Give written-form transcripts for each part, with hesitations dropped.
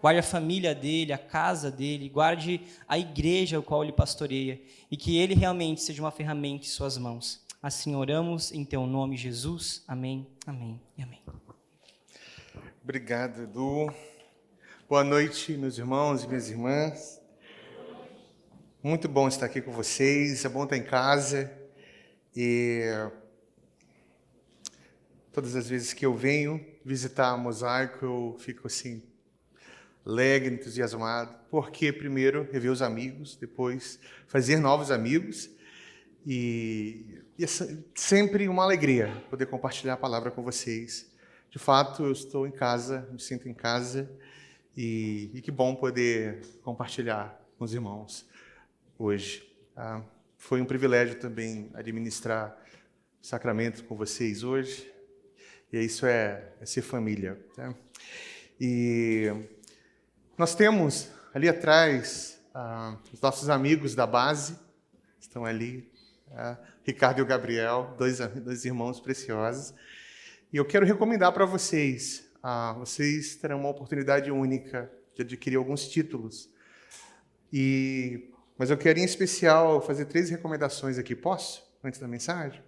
guarde a família dele, a casa dele, guarde a igreja ao qual ele pastoreia, e que ele realmente seja uma ferramenta em suas mãos. Assim oramos em teu nome, Jesus. Amém, amém e amém. Obrigado, Edu. Boa noite, meus irmãos e minhas irmãs. Muito bom estar aqui com vocês, é bom estar em casa. E todas as vezes que eu venho visitar Mosaico, eu fico assim, alegre, entusiasmado, porque primeiro rever os amigos, depois fazer novos amigos. E é sempre uma alegria poder compartilhar a palavra com vocês. De fato, eu estou em casa, me sinto em casa, e que bom poder compartilhar com os irmãos hoje. Foi um privilégio também administrar o sacramento com vocês hoje, e isso é ser família. Tá? E nós temos ali atrás os nossos amigos da base, estão ali, Ricardo e o Gabriel, dois irmãos preciosos. E eu quero recomendar para vocês, vocês terão uma oportunidade única de adquirir alguns títulos. Mas eu quero, em especial, fazer 3 recomendações aqui. Posso? Antes da mensagem?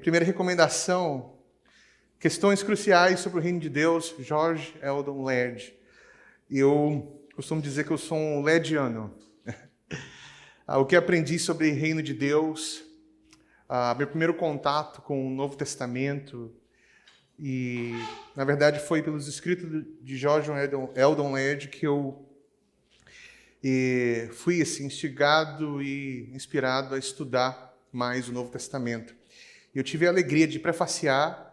Primeira recomendação, Questões Cruciais sobre o Reino de Deus, George Eldon Laird. Eu costumo dizer que eu sou um Lairdiano. O que aprendi sobre o Reino de Deus, meu primeiro contato com o Novo Testamento, e, na verdade, foi pelos escritos de George Eldon Laird que eu fui assim, instigado e inspirado a estudar mais o Novo Testamento. Eu tive a alegria de prefaciar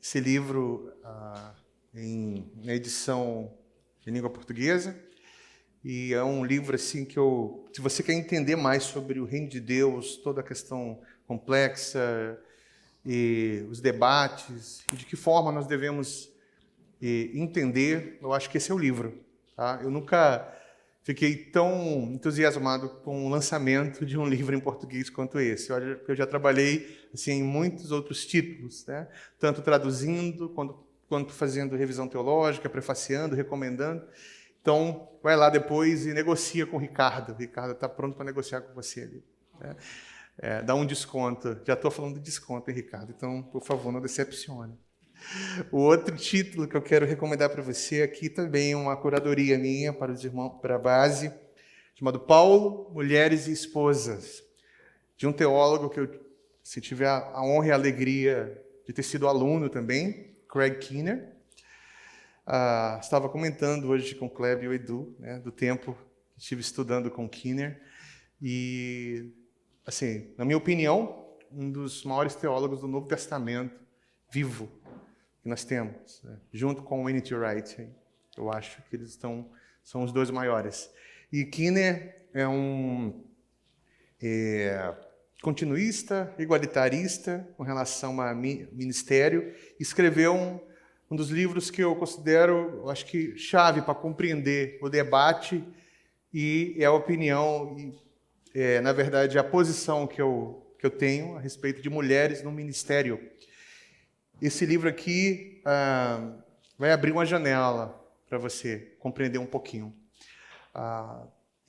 esse livro na edição em língua portuguesa. E é um livro assim que se você quer entender mais sobre o Reino de Deus, toda a questão complexa, e os debates, e de que forma nós devemos entender, eu acho que esse é o livro. Tá? Eu nunca fiquei tão entusiasmado com o lançamento de um livro em português quanto esse. Eu já trabalhei assim, em muitos outros títulos, né? Tanto traduzindo, quanto fazendo revisão teológica, prefaciando, recomendando. Então, vai lá depois e negocia com o Ricardo. O Ricardo está pronto para negociar com você ali. Né? Dá um desconto. Já estou falando de desconto, hein, Ricardo? Então, por favor, não decepcione. O outro título que eu quero recomendar para você aqui também é uma curadoria minha para os irmãos, para a base, chamado Paulo, Mulheres e Esposas, de um teólogo que eu tive a honra e a alegria de ter sido aluno também, Craig Keener. Estava comentando hoje com o Kleber e o Edu, né, do tempo que estive estudando com Keener, e, assim, na minha opinião, um dos maiores teólogos do Novo Testamento vivo que nós temos, né, junto com o N.T. Wright. Eu acho que eles são os 2 maiores. E Keener é um continuista, igualitarista com relação a ministério, escreveu um dos livros que eu considero, eu acho que, chave para compreender o debate e a opinião, na verdade, a posição que eu tenho a respeito de mulheres no ministério. Esse livro aqui vai abrir uma janela para você compreender um pouquinho.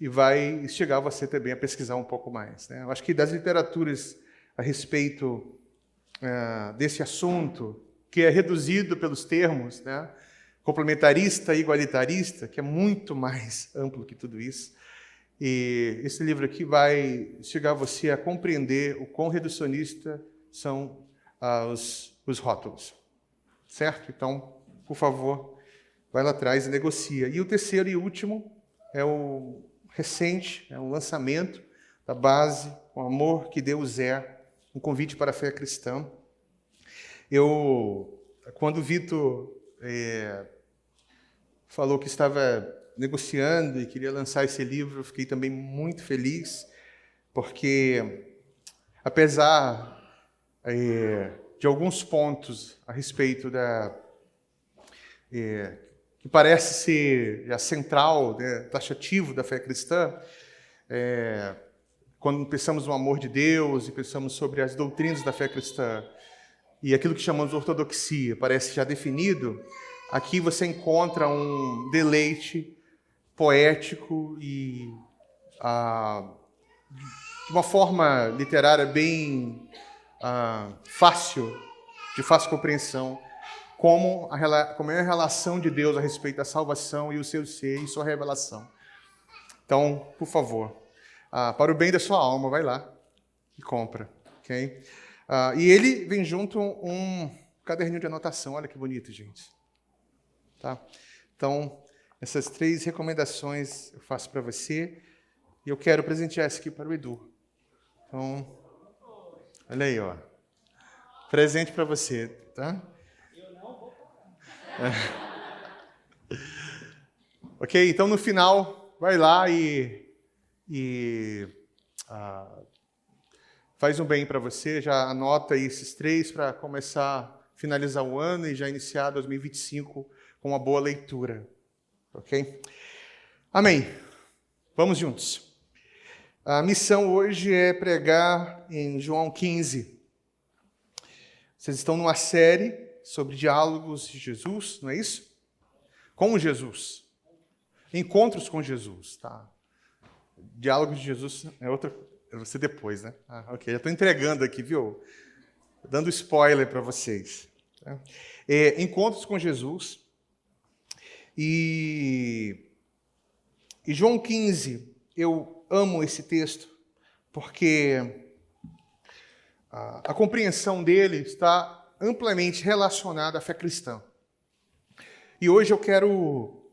E vai instigar você também a pesquisar um pouco mais. Né? Eu acho que das literaturas a respeito desse assunto, que é reduzido pelos termos, né? Complementarista e igualitarista, que é muito mais amplo que tudo isso. E esse livro aqui vai chegar você a compreender o quão reducionista são os rótulos. Certo? Então, por favor, vai lá atrás e negocia. E o terceiro e último é o recente, é um lançamento da base, O Amor que Deus é, um convite para a fé cristã. Quando o Vitor falou que estava negociando e queria lançar esse livro, eu fiquei também muito feliz, porque, apesar de alguns pontos a respeito que parece ser a central, né, taxativo da fé cristã, quando pensamos no amor de Deus e pensamos sobre as doutrinas da fé cristã, e aquilo que chamamos de ortodoxia parece já definido, aqui você encontra um deleite poético e de uma forma literária bem fácil, de fácil compreensão, como é a relação de Deus a respeito da salvação e o seu ser e sua revelação. Então, por favor, para o bem da sua alma, vai lá e compra. Okay? E ele vem junto um caderninho de anotação. Olha que bonito, gente. Tá? Então, essas 3 recomendações eu faço para você. E eu quero presentear esse aqui para o Edu. Então, olha aí, ó. Presente para você, tá? Eu não vou comprar. Ok, então no final, vai lá e faz um bem para você. Já anota aí esses 3 para começar a finalizar o ano e já iniciar 2025 com uma boa leitura. Ok? Amém. Vamos juntos. A missão hoje é pregar em João 15. Vocês estão numa série sobre diálogos de Jesus, não é isso? Com Jesus. Encontros com Jesus, tá? Diálogos de Jesus é vai ser depois, né? Ok, já estou entregando aqui, viu? Dando spoiler para vocês. Tá? Encontros com Jesus. E João 15, eu amo esse texto, porque a compreensão dele está amplamente relacionada à fé cristã. E hoje eu quero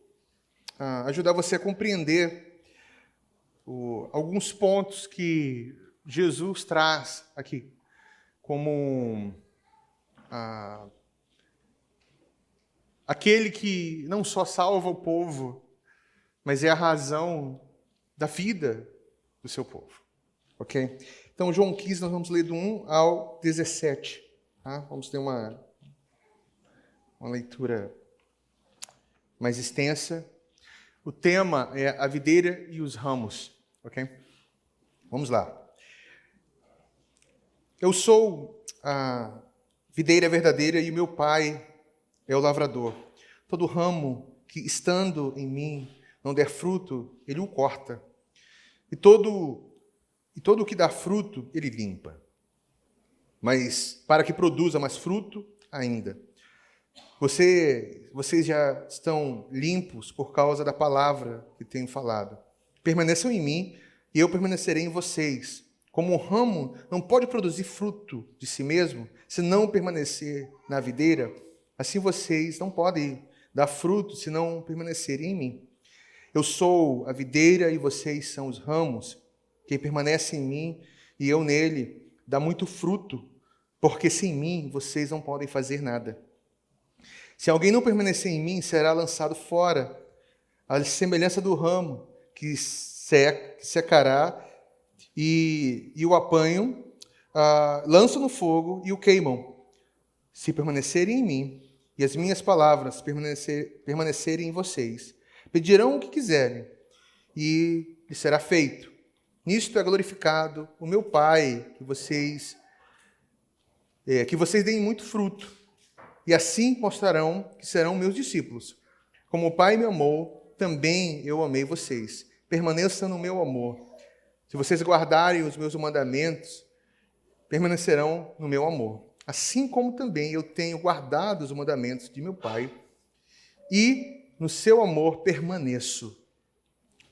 ajudar você a compreender alguns pontos que Jesus traz aqui, como aquele que não só salva o povo, mas é a razão da vida do seu povo. Ok? Então, João 15, nós vamos ler do 1 ao 17. Tá? Vamos ter uma leitura mais extensa. O tema é a videira e os ramos. Ok? Vamos lá. Eu sou a videira verdadeira e meu pai é o lavrador. Todo ramo que, estando em mim, não der fruto, ele o corta. E todo o que dá fruto, ele limpa. Mas para que produza mais fruto ainda. Vocês já estão limpos por causa da palavra que tenho falado. Permaneçam em mim e eu permanecerei em vocês. Como um ramo não pode produzir fruto de si mesmo, se não permanecer na videira, assim vocês não podem dar fruto se não permanecerem em mim. Eu sou a videira e vocês são os ramos. Quem permanece em mim e eu nele dá muito fruto, porque sem mim vocês não podem fazer nada. Se alguém não permanecer em mim, será lançado fora, à semelhança do ramo que secará, e o apanham, lançam no fogo e o queimam. Se permanecerem em mim e as minhas palavras permanecerem em vocês, pedirão o que quiserem e lhes será feito. Nisto é glorificado o meu Pai, que vocês deem muito fruto, e assim mostrarão que serão meus discípulos. Como o Pai me amou, também eu amei vocês. Permaneçam no meu amor. Se vocês guardarem os meus mandamentos, permanecerão no meu amor. Assim como também eu tenho guardado os mandamentos de meu Pai, e no seu amor permaneço.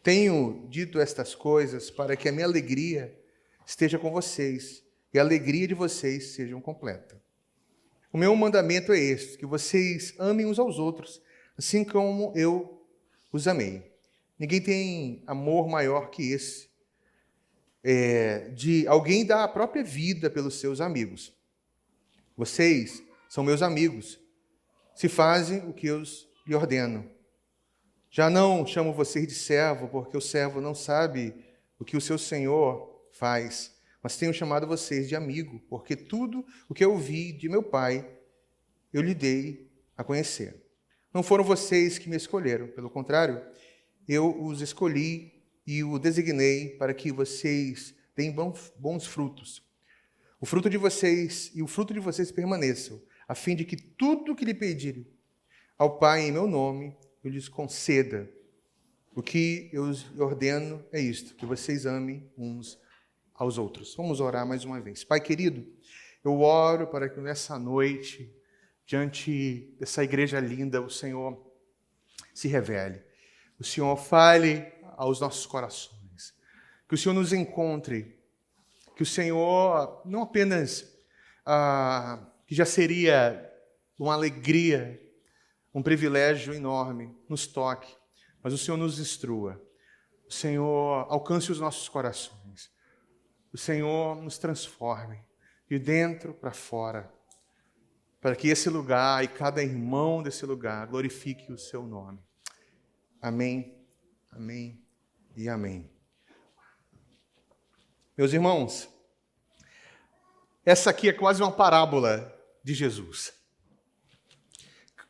Tenho dito estas coisas para que a minha alegria esteja com vocês e a alegria de vocês seja completa. O meu mandamento é este, que vocês amem uns aos outros, assim como eu os amei. Ninguém tem amor maior que esse, de alguém dar a própria vida pelos seus amigos. Vocês são meus amigos, se fazem o que eu lhe ordeno. Já não chamo vocês de servo, porque o servo não sabe o que o seu senhor faz, mas tenho chamado vocês de amigo, porque tudo o que eu ouvi de meu Pai, eu lhe dei a conhecer. Não foram vocês que me escolheram, pelo contrário, eu os escolhi e o designei para que vocês deem bons frutos. O fruto de vocês permaneçam, a fim de que tudo o que lhe pedirem, ao Pai em meu nome, eu lhes conceda. O que eu ordeno é isto, que vocês amem uns aos outros. Vamos orar mais uma vez. Pai querido, eu oro para que nessa noite, diante dessa igreja linda, o Senhor se revele. O Senhor fale aos nossos corações. Que o Senhor nos encontre. Que o Senhor, não apenas, que já seria uma alegria, um privilégio enorme, nos toque, mas o Senhor nos instrua. O Senhor alcance os nossos corações. O Senhor nos transforme de dentro para fora, para que esse lugar e cada irmão desse lugar glorifique o seu nome. Amém, amém e amém. Meus irmãos, essa aqui é quase uma parábola de Jesus.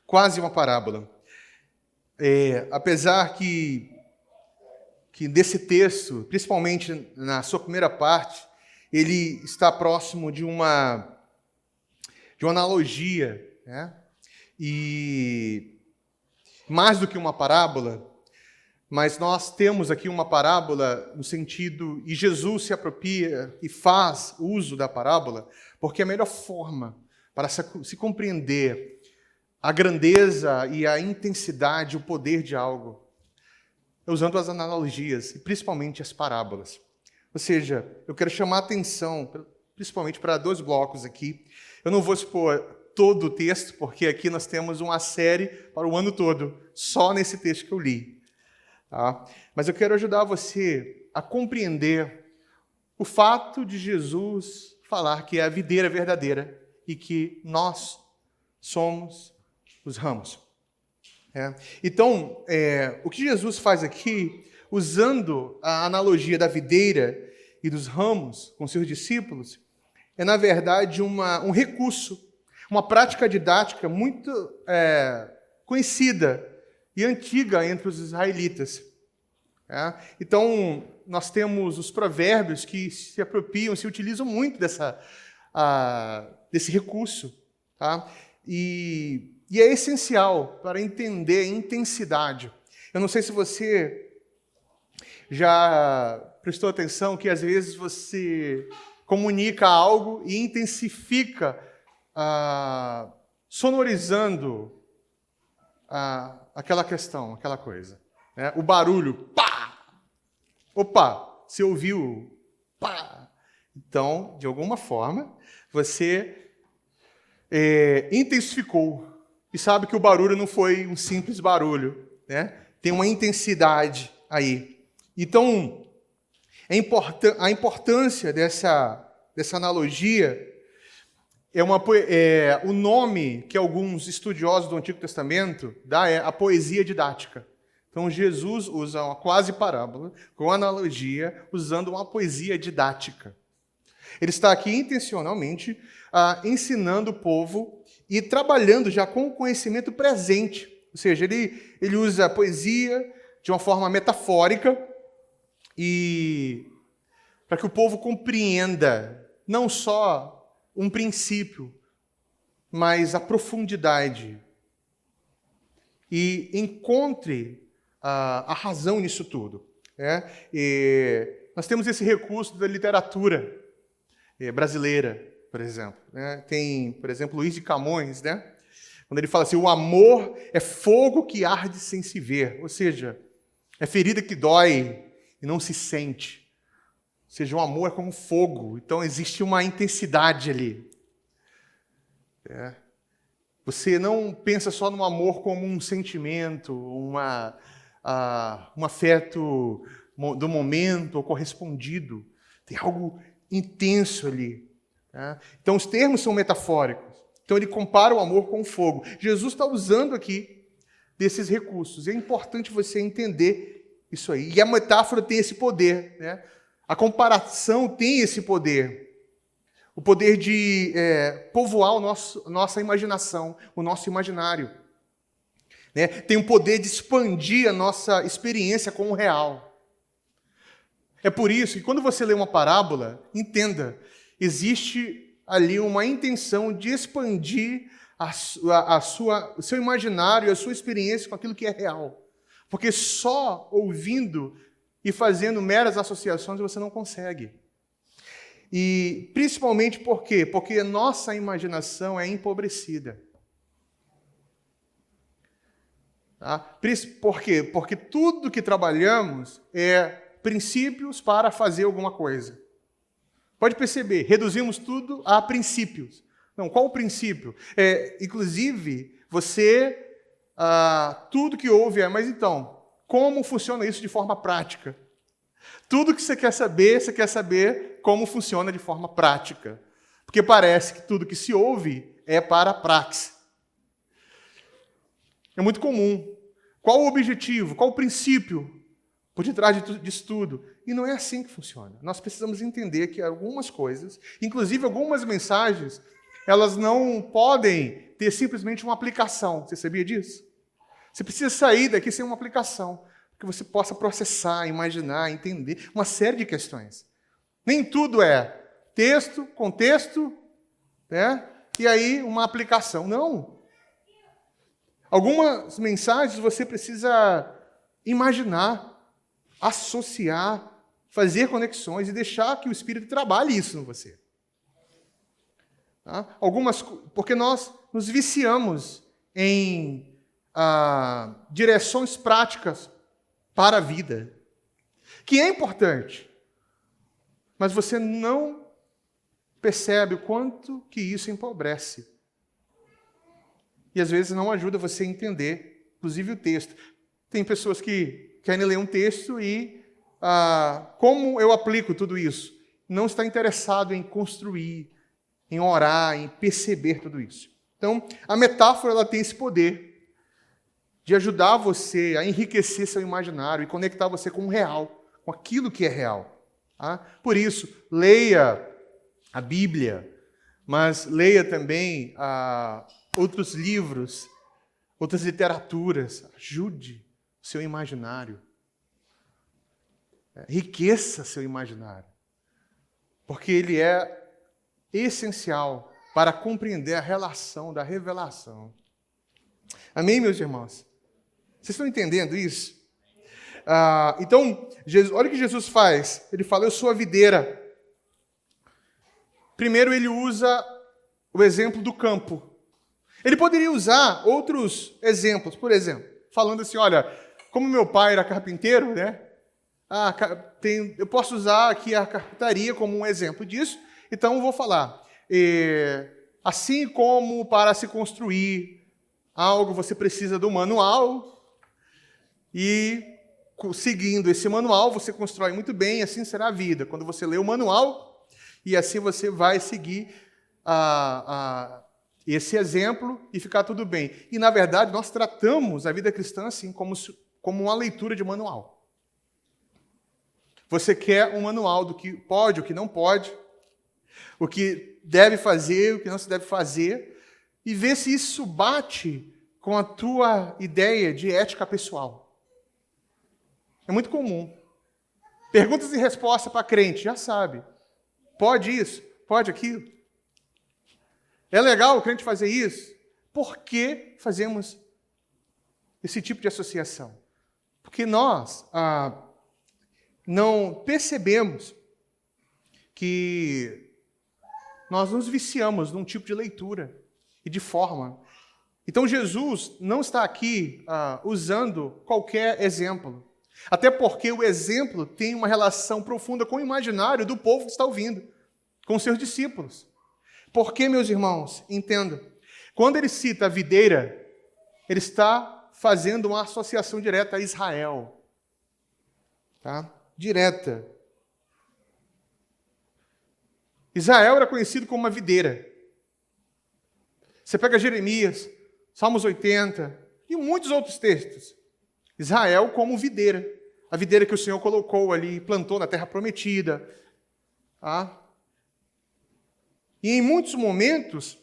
Quase uma parábola. Apesar que desse texto, principalmente na sua primeira parte, ele está próximo de uma analogia, né? E mais do que uma parábola, mas nós temos aqui uma parábola no sentido, e Jesus se apropria e faz uso da parábola, porque é a melhor forma para se compreender a grandeza e a intensidade, o poder de algo, usando as analogias, e principalmente as parábolas. Ou seja, eu quero chamar a atenção, principalmente para 2 blocos aqui. Eu não vou expor todo o texto, porque aqui nós temos uma série para o ano todo, só nesse texto que eu li. Tá? Mas eu quero ajudar você a compreender o fato de Jesus falar que é a videira verdadeira e que nós somos os ramos. Então, o que Jesus faz aqui, usando a analogia da videira e dos ramos com seus discípulos, é, na verdade, um recurso, uma prática didática muito conhecida e antiga entre os israelitas. Então, nós temos os provérbios que se apropriam, se utilizam muito desse recurso. Tá? E é essencial para entender a intensidade. Eu não sei se você já prestou atenção que às vezes você comunica algo e intensifica, sonorizando aquela questão, aquela coisa. Né? O barulho, pá! Opa, você ouviu? Pá! Então, de alguma forma, você intensificou. E sabe que o barulho não foi um simples barulho, né? Tem uma intensidade aí. Então, a importância dessa analogia o nome que alguns estudiosos do Antigo Testamento dá é a poesia didática. Então, Jesus usa uma quase parábola, com analogia, usando uma poesia didática. Ele está aqui intencionalmente ensinando o povo e trabalhando já com o conhecimento presente. Ou seja, ele usa a poesia de uma forma metafórica e para que o povo compreenda não só um princípio, mas a profundidade e encontre a razão nisso tudo. E nós temos esse recurso da literatura brasileira, por exemplo. Tem, por exemplo, Luís de Camões, né? Quando ele fala assim, o amor é fogo que arde sem se ver. Ou seja, é ferida que dói e não se sente. Ou seja, o amor é como fogo. Então, existe uma intensidade ali. Você não pensa só no amor como um sentimento, um afeto do momento correspondido. Tem algo intenso ali. Então, os termos são metafóricos. Então, ele compara o amor com o fogo. Jesus está usando aqui desses recursos. É importante você entender isso aí. E a metáfora tem esse poder. Né? A comparação tem esse poder. O poder de povoar nossa imaginação, o nosso imaginário. Né? Tem o poder de expandir a nossa experiência com o real. É por isso que quando você lê uma parábola, entenda, existe ali uma intenção de expandir o seu imaginário, a sua experiência com aquilo que é real. Porque só ouvindo e fazendo meras associações você não consegue. E principalmente por quê? Porque nossa imaginação é empobrecida. Tá? Por quê? Porque tudo que trabalhamos é princípios para fazer alguma coisa. Pode perceber, reduzimos tudo a princípios. Não, qual o princípio? Inclusive, tudo que ouve mas então, como funciona isso de forma prática? Tudo que você quer saber como funciona de forma prática. Porque parece que tudo que se ouve é para a praxe. É muito comum. Qual o objetivo? Qual o princípio por detrás disso tudo? E não é assim que funciona. Nós precisamos entender que algumas coisas, inclusive algumas mensagens, elas não podem ter simplesmente uma aplicação. Você sabia disso? Você precisa sair daqui sem uma aplicação, que você possa processar, imaginar, entender uma série de questões. Nem tudo é texto, contexto, né? E aí uma aplicação. Não. Algumas mensagens você precisa imaginar, associar, fazer conexões e deixar que o Espírito trabalhe isso em você. Tá? Porque nós nos viciamos em direções práticas para a vida, que é importante, mas você não percebe o quanto que isso empobrece. E às vezes não ajuda você a entender, inclusive o texto. Tem pessoas que querem ler um texto e como eu aplico tudo isso? Não está interessado em construir, em orar, em perceber tudo isso. Então, a metáfora ela tem esse poder de ajudar você a enriquecer seu imaginário e conectar você com o real, com aquilo que é real. Tá? Por isso, leia a Bíblia, mas leia também outros livros, outras literaturas. Ajude o seu imaginário. Enriqueça seu imaginário. Porque ele é essencial para compreender a relação da revelação. Amém, meus irmãos? Vocês estão entendendo isso? Então, olha o que Jesus faz. Ele fala, eu sou a videira. Primeiro, ele usa o exemplo do campo. Ele poderia usar outros exemplos. Por exemplo, falando assim, olha, como meu pai era carpinteiro, né? Eu posso usar aqui a carpintaria como um exemplo disso. Então, eu vou falar. Assim como para se construir algo, você precisa do manual. E seguindo esse manual, você constrói muito bem, assim será a vida. Quando você lê o manual, e assim você vai seguir esse exemplo e ficar tudo bem. E, na verdade, nós tratamos a vida cristã assim, como uma leitura de manual. Você quer um manual do que pode, o que não pode, o que deve fazer, o que não se deve fazer, e ver se isso bate com a tua ideia de ética pessoal. É muito comum. Perguntas e respostas para crente, já sabe. Pode isso? Pode aquilo? É legal o crente fazer isso? Por que fazemos esse tipo de associação? Porque nós não percebemos que nós nos viciamos num tipo de leitura e de forma. Então Jesus não está aqui usando qualquer exemplo. Até porque o exemplo tem uma relação profunda com o imaginário do povo que está ouvindo, com seus discípulos. Porque, meus irmãos, entendam, quando ele cita a videira, ele está fazendo uma associação direta a Israel. Tá? Direta. Israel era conhecido como uma videira. Você pega Jeremias, Salmos 80 e muitos outros textos. Israel como videira. A videira que o Senhor colocou ali, plantou na terra prometida. Tá? E em muitos momentos,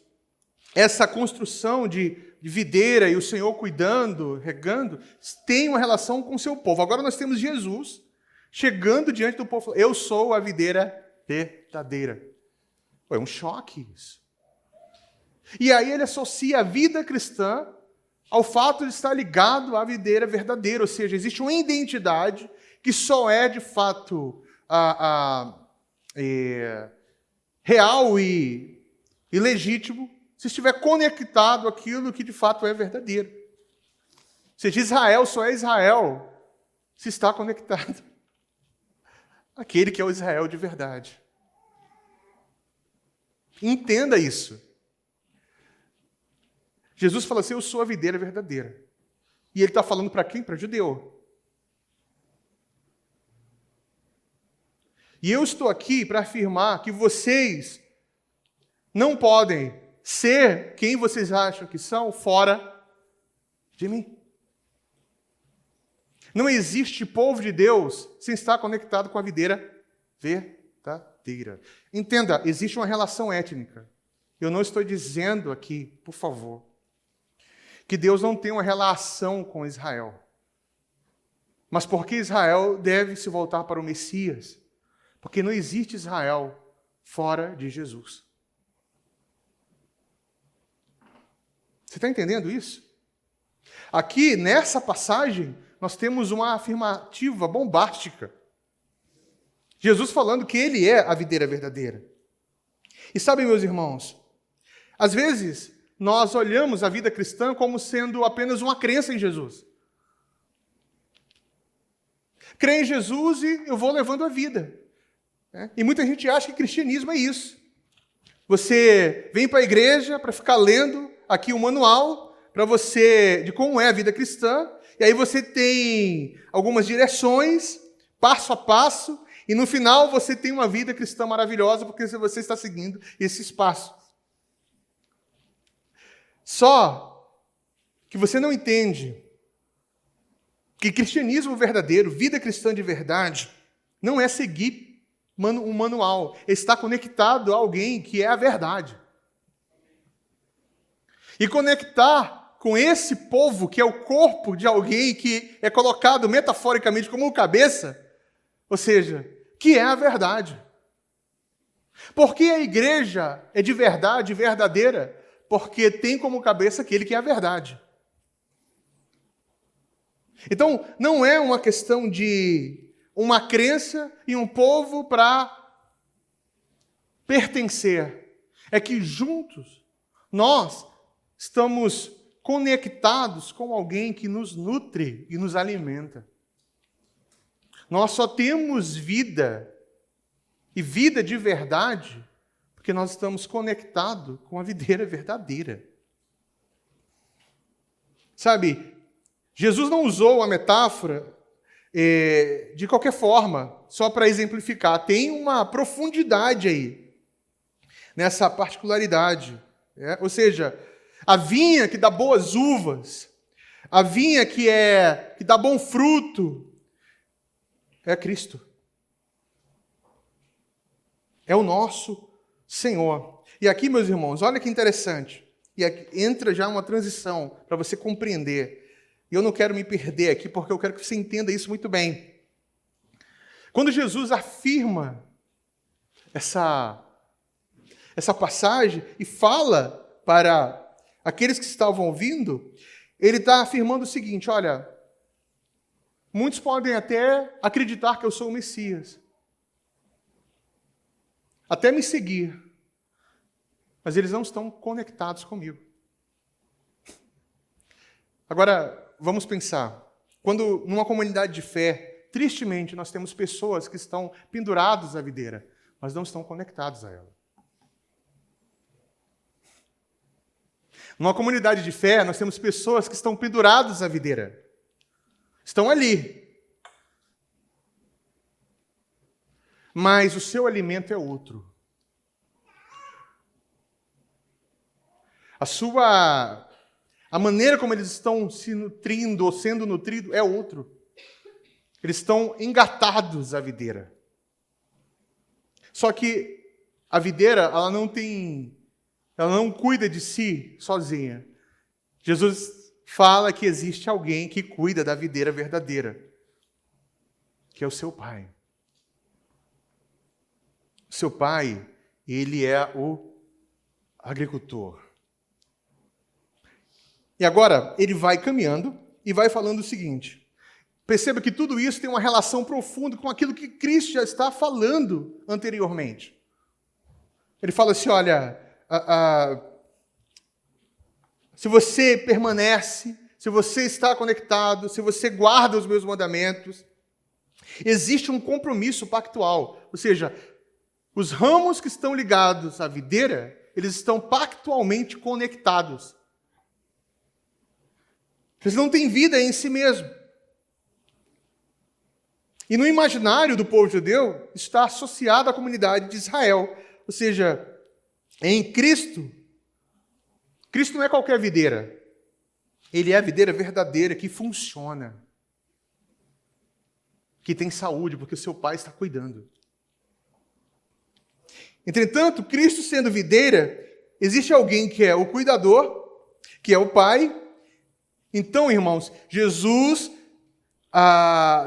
essa construção de videira e o Senhor cuidando, regando, tem uma relação com o seu povo. Agora nós temos Jesus chegando diante do povo. Eu sou a videira verdadeira. É um choque isso. E aí ele associa a vida cristã ao fato de estar ligado à videira verdadeira, ou seja, existe uma identidade que só é de fato real e legítimo se estiver conectado àquilo que de fato é verdadeiro. Ou seja, Israel só é Israel se está conectado àquele que é o Israel de verdade. Entenda isso. Jesus fala assim, eu sou a videira verdadeira. E ele está falando para quem? Para judeu. E eu estou aqui para afirmar que vocês não podem ser quem vocês acham que são fora de mim. Não existe povo de Deus sem estar conectado com a videira verdadeira. Entenda, existe uma relação étnica. Eu não estou dizendo aqui, por favor, que Deus não tem uma relação com Israel. Mas porque Israel deve se voltar para o Messias? Porque não existe Israel fora de Jesus. Você está entendendo isso? Aqui, nessa passagem, nós temos uma afirmativa bombástica. Jesus falando que ele é a videira verdadeira. E sabem, meus irmãos, às vezes nós olhamos a vida cristã como sendo apenas uma crença em Jesus. Creio em Jesus e eu vou levando a vida. E muita gente acha que cristianismo é isso. Você vem para a igreja para ficar lendo aqui o manual para você de como é a vida cristã, e aí você tem algumas direções, passo a passo, e no final você tem uma vida cristã maravilhosa porque você está seguindo esses passos. Só que você não entende que cristianismo verdadeiro, vida cristã de verdade, não é seguir um manual, é estar conectado a alguém que é a verdade. E conectar com esse povo, que é o corpo de alguém que é colocado metaforicamente como cabeça, ou seja, que é a verdade. Por que a igreja é de verdade, verdadeira? Porque tem como cabeça aquele que é a verdade. Então, não é uma questão de uma crença e um povo para pertencer. É que juntos nós estamos conectados com alguém que nos nutre e nos alimenta. Nós só temos vida, e vida de verdade, porque nós estamos conectados com a videira verdadeira. Sabe, Jesus não usou a metáfora de qualquer forma, só para exemplificar. Tem uma profundidade aí, nessa particularidade. Ou seja, a vinha que dá boas uvas, a vinha que dá bom fruto, é Cristo. É o nosso Senhor. E aqui, meus irmãos, olha que interessante. E aqui entra já uma transição para você compreender. E eu não quero me perder aqui, porque eu quero que você entenda isso muito bem. Quando Jesus afirma essa passagem e fala para aqueles que estavam ouvindo, ele está afirmando o seguinte, olha, muitos podem até acreditar que eu sou o Messias, até me seguir, mas eles não estão conectados comigo. Agora, vamos pensar. Quando numa comunidade de fé, tristemente, nós temos pessoas que estão penduradas à videira, mas não estão conectados a ela. Numa comunidade de fé, nós temos pessoas que estão penduradas à videira. Estão ali. Mas o seu alimento é outro. A maneira como eles estão se nutrindo ou sendo nutridos é outro. Eles estão engatados à videira. Só que a videira, ela não cuida de si sozinha. Jesus fala que existe alguém que cuida da videira verdadeira, que é o seu Pai. O seu Pai, ele é o agricultor. E agora, ele vai caminhando e vai falando o seguinte. Perceba que tudo isso tem uma relação profunda com aquilo que Cristo já está falando anteriormente. Ele fala assim, olha, se você permanece, se você está conectado, se você guarda os meus mandamentos, existe um compromisso pactual. Ou seja, os ramos que estão ligados à videira, eles estão pactualmente conectados. Eles não têm vida em si mesmo. E no imaginário do povo judeu, está associado à comunidade de Israel. Ou seja, em Cristo, Cristo não é qualquer videira. Ele é a videira verdadeira que funciona. Que tem saúde, porque o seu pai está cuidando. Entretanto, Cristo sendo videira, existe alguém que é o cuidador, que é o pai. Então, irmãos, Jesus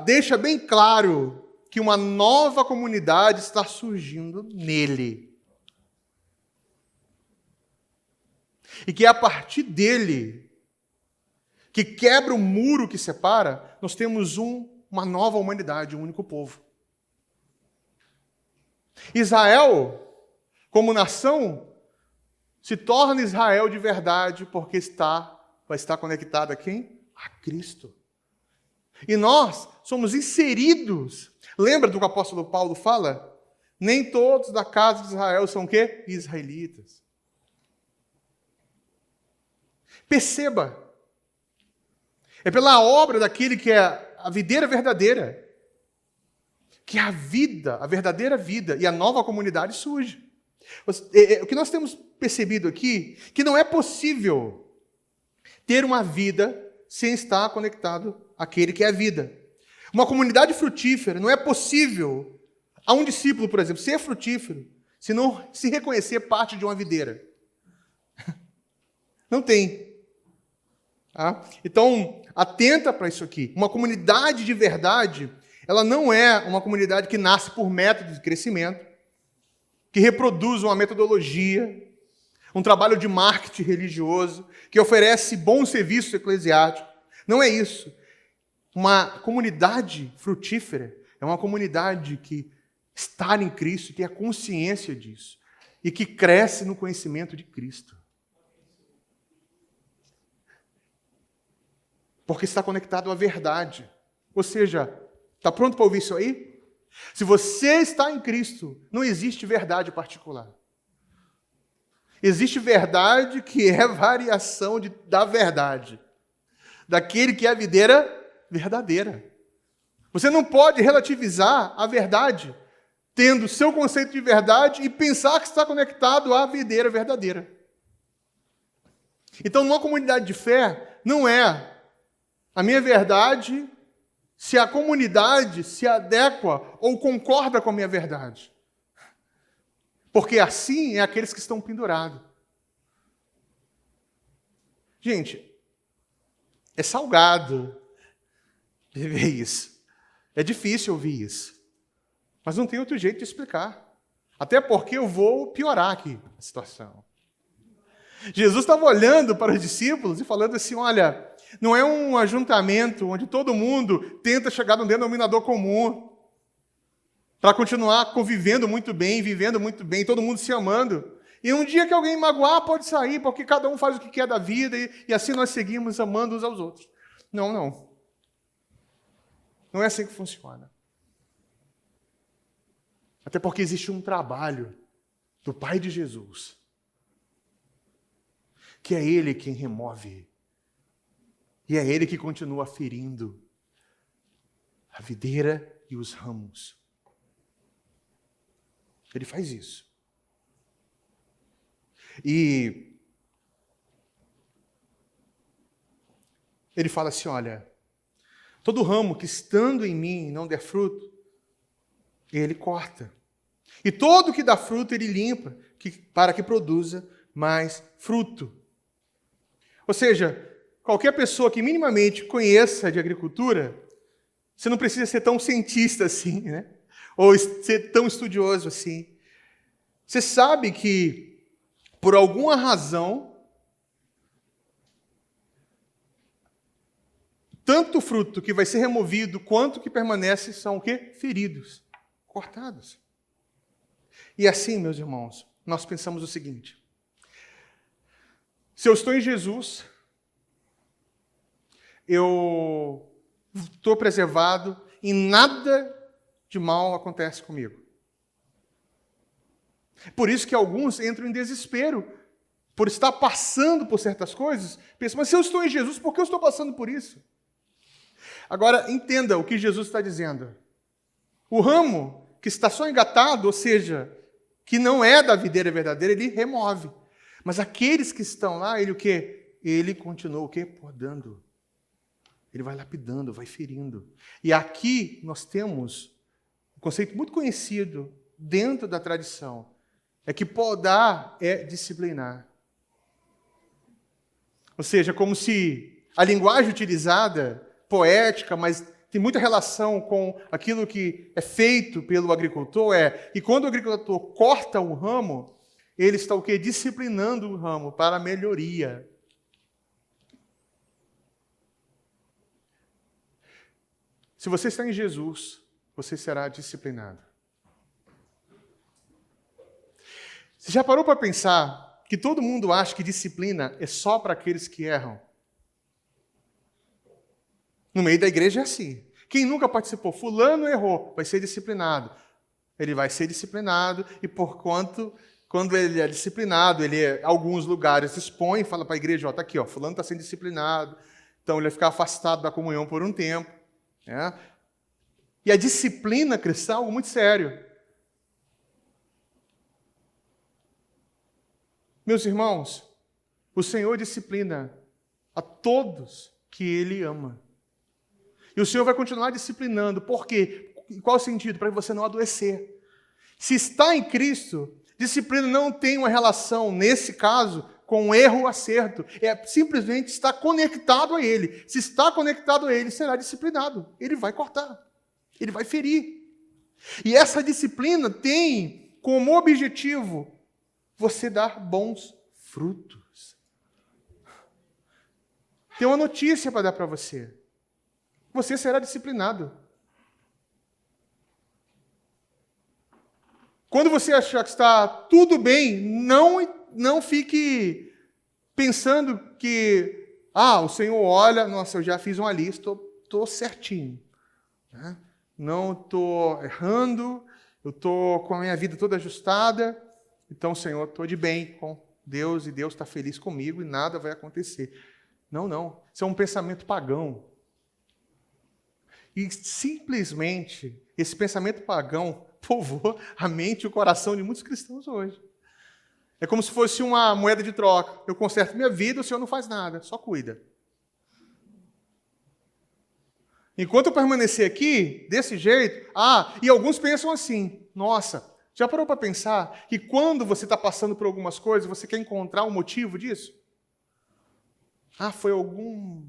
deixa bem claro que uma nova comunidade está surgindo nele. E que é a partir dele, que quebra o muro que separa, nós temos uma nova humanidade, um único povo. Israel, como nação, se torna Israel de verdade porque vai estar conectado a quem? A Cristo. E nós somos inseridos. Lembra do que o apóstolo Paulo fala? Nem todos da casa de Israel são o quê? Israelitas. Perceba. É pela obra daquele que é a videira verdadeira que a vida, a verdadeira vida e a nova comunidade surge. O que nós temos percebido aqui, que não é possível ter uma vida sem estar conectado àquele que é a vida. Uma comunidade frutífera, não é possível a um discípulo, por exemplo, ser frutífero se não se reconhecer parte de uma videira. Não tem. Tá? Então, atenta para isso aqui. Uma comunidade de verdade, ela não é uma comunidade que nasce por método de crescimento, que reproduz uma metodologia, um trabalho de marketing religioso, que oferece bom serviço eclesiástico. Não é isso. Uma comunidade frutífera é uma comunidade que está em Cristo, tem a consciência disso, e que cresce no conhecimento de Cristo. Porque está conectado à verdade. Ou seja, está pronto para ouvir isso aí? Se você está em Cristo, não existe verdade particular. Existe verdade que é variação da verdade. Daquele que é a videira verdadeira. Você não pode relativizar a verdade, tendo seu conceito de verdade e pensar que está conectado à videira verdadeira. Então, numa comunidade de fé, não é a minha verdade se a comunidade se adequa ou concorda com a minha verdade. Porque assim é aqueles que estão pendurados. Gente, é salgado viver isso. É difícil ouvir isso. Mas não tem outro jeito de explicar. Até porque eu vou piorar aqui a situação. Jesus estava olhando para os discípulos e falando assim, olha, não é um ajuntamento onde todo mundo tenta chegar num denominador comum para continuar convivendo muito bem, vivendo muito bem, todo mundo se amando. E um dia que alguém magoar, pode sair, porque cada um faz o que quer da vida e assim nós seguimos amando uns aos outros. Não, não. Não é assim que funciona. Até porque existe um trabalho do Pai de Jesus, que é Ele quem remove. E é Ele que continua ferindo a videira e os ramos. Ele faz isso. E ele fala assim, olha, todo ramo que estando em mim não der fruto, ele corta. E todo que dá fruto, ele limpa, para que produza mais fruto. Ou seja, qualquer pessoa que minimamente conheça de agricultura, você não precisa ser tão cientista assim, né? Ou ser tão estudioso assim. Você sabe que, por alguma razão, tanto fruto que vai ser removido, quanto que permanece são o quê? Feridos, cortados. E assim, meus irmãos, nós pensamos o seguinte: se eu estou em Jesus, eu estou preservado e nada de mal acontece comigo. Por isso que alguns entram em desespero, por estar passando por certas coisas, pensam, mas se eu estou em Jesus, por que eu estou passando por isso? Agora, entenda o que Jesus está dizendo. O ramo que está só engatado, ou seja, que não é da videira verdadeira, ele remove. Mas aqueles que estão lá, ele o quê? Ele continua o quê? Podando. Ele vai lapidando, vai ferindo. E aqui nós temos um conceito muito conhecido dentro da tradição. É que podar é disciplinar. Ou seja, como se a linguagem utilizada, poética, mas tem muita relação com aquilo que é feito pelo agricultor, que quando o agricultor corta um ramo, ele está o quê? Disciplinando o ramo para a melhoria. Se você está em Jesus, você será disciplinado. Você já parou para pensar que todo mundo acha que disciplina é só para aqueles que erram? No meio da igreja é assim. Quem nunca participou, fulano errou, vai ser disciplinado. Ele vai ser disciplinado e quando ele é disciplinado, alguns lugares expõe, fala para a igreja, está aqui, fulano está sendo disciplinado, então ele vai ficar afastado da comunhão por um tempo. E a disciplina cristã é algo muito sério. Meus irmãos, o Senhor disciplina a todos que Ele ama. E o Senhor vai continuar disciplinando. Por quê? Em qual sentido? Para você não adoecer. Se está em Cristo, disciplina não tem uma relação, nesse caso, com erro ou acerto. É simplesmente estar conectado a Ele. Se está conectado a Ele, será disciplinado. Ele vai cortar. Ele vai ferir. E essa disciplina tem como objetivo você dar bons frutos. Tem uma notícia para dar para você. Você será disciplinado. Quando você achar que está tudo bem, não fique pensando que, o Senhor olha, nossa, eu já fiz uma lista, estou certinho. Não estou errando, eu estou com a minha vida toda ajustada, então, Senhor, estou de bem com Deus e Deus está feliz comigo e nada vai acontecer. Não. Isso é um pensamento pagão. E simplesmente esse pensamento pagão povoa a mente e o coração de muitos cristãos hoje. É como se fosse uma moeda de troca. Eu conserto minha vida, o Senhor não faz nada, só cuida. Enquanto eu permanecer aqui, desse jeito, e alguns pensam assim, nossa, já parou para pensar que quando você está passando por algumas coisas, você quer encontrar um motivo disso? Foi alguma